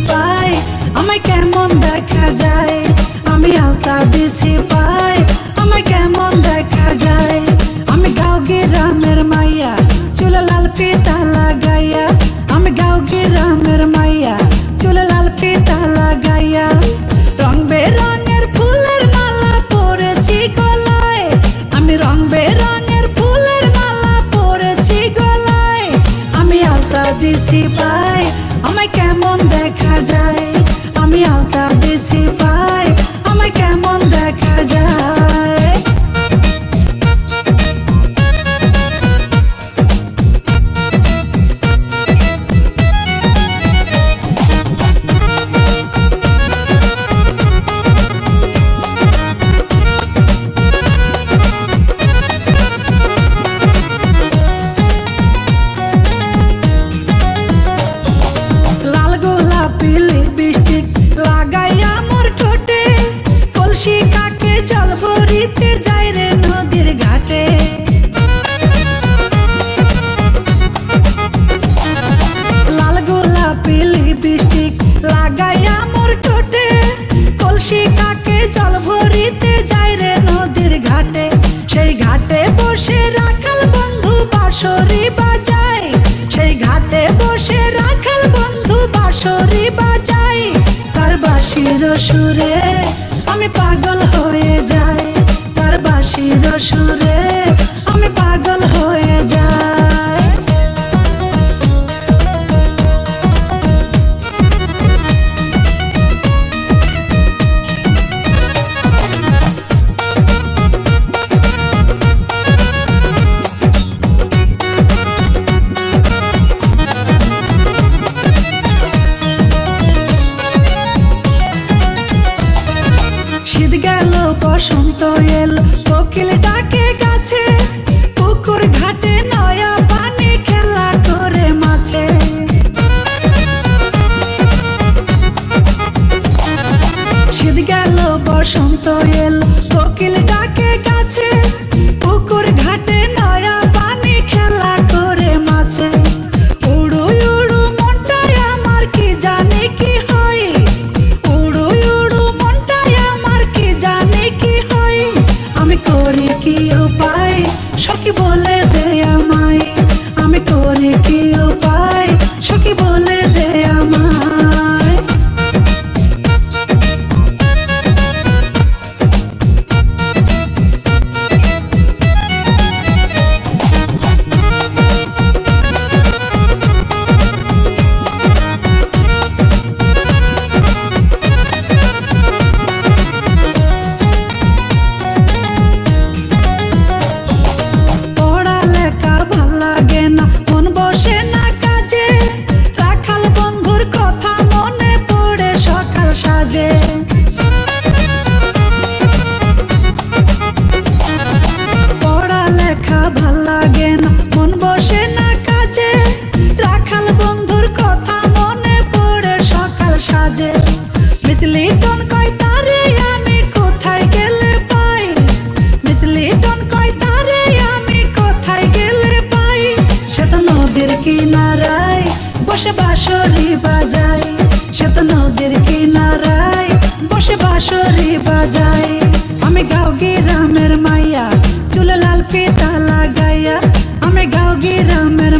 পাই আমায় কেমন দেখা যায়, আমি আলতা দিছি পাই আমায় কেমন দেখা যায়। আমি গাঁও গ্রামের মাইয়া চুলে লাল ফিতা লাগাইয়া, আমি গাঁও গ্রামের মাইয়া চুলে লাল ফিতা লাগাইয়া। রং বেরঙের ফুলের মালা পরেছি গলায়, আমি রং বেরঙের ফুলের মালা পরেছি গলায়। আমি আলতা দিছি পাই আমায় কেমন দেখা যায়, আমি আলতা দিছি পাই আমায় কেমন দেখা যায়। কাকে জল ভরিতে যাই রে নদীর ঘাটে, লাল গোলাপি লিপস্টিক লাগাইয়া মোর ঠোঁটে। কলসি কাকে জল ভরিতে যাই রে নদীর ঘাটে, সেই ঘাটে বসে রাখাল বন্ধু বাঁশরি বাজায়, সেই ঘাটে বসে রাখাল বন্ধু বাঁশরি বাজায়। তার বাঁশির সুরে আমি পাগল হয়ে যাই, তার বাঁশির সুরে আমি পাগল হয়ে যাই। শীত গেল বসন্ত এলো কোকিল ডাকে গাছে, পুকুর ঘাটে নয়া পানি খেলা করে মাছে। শীত গেল বসন্ত এলো কোকিল ডাকে গাছে, পুকুর ঘাটে নয়া পানি খেলা করে মাছে। উড়ু উড়ু মনটায় আমার কি জানে কি হয়, উড়ু উড়ু মনটায় আমার কি জানে কি হয়। আমি করি কি উপায় সখী বলে দে আমায়, আমি করি কি উপায় সখী বলে দে আমায়। পড়ালেখা ভাল লাগে না মন বসে না কাজে, রাখাল বন্ধুর কথা মনে পড়ে সকাল সাজে। মিসলিটন কয় তারে আমি কোথায় গেলে পাই, মিসলিটন কয় তারে আমি কোথায় গেলে পাই। সে তো নদীর কিনারায় বসে বাঁশরি বাজায়, সে তো নদীর কিনারায় বসে বাঁশরি বাজায়। আমি গাঁও গ্রামের মাইয়া চুলে লাল ফিতা লাগাইয়া, আমি গাঁও গ্রামের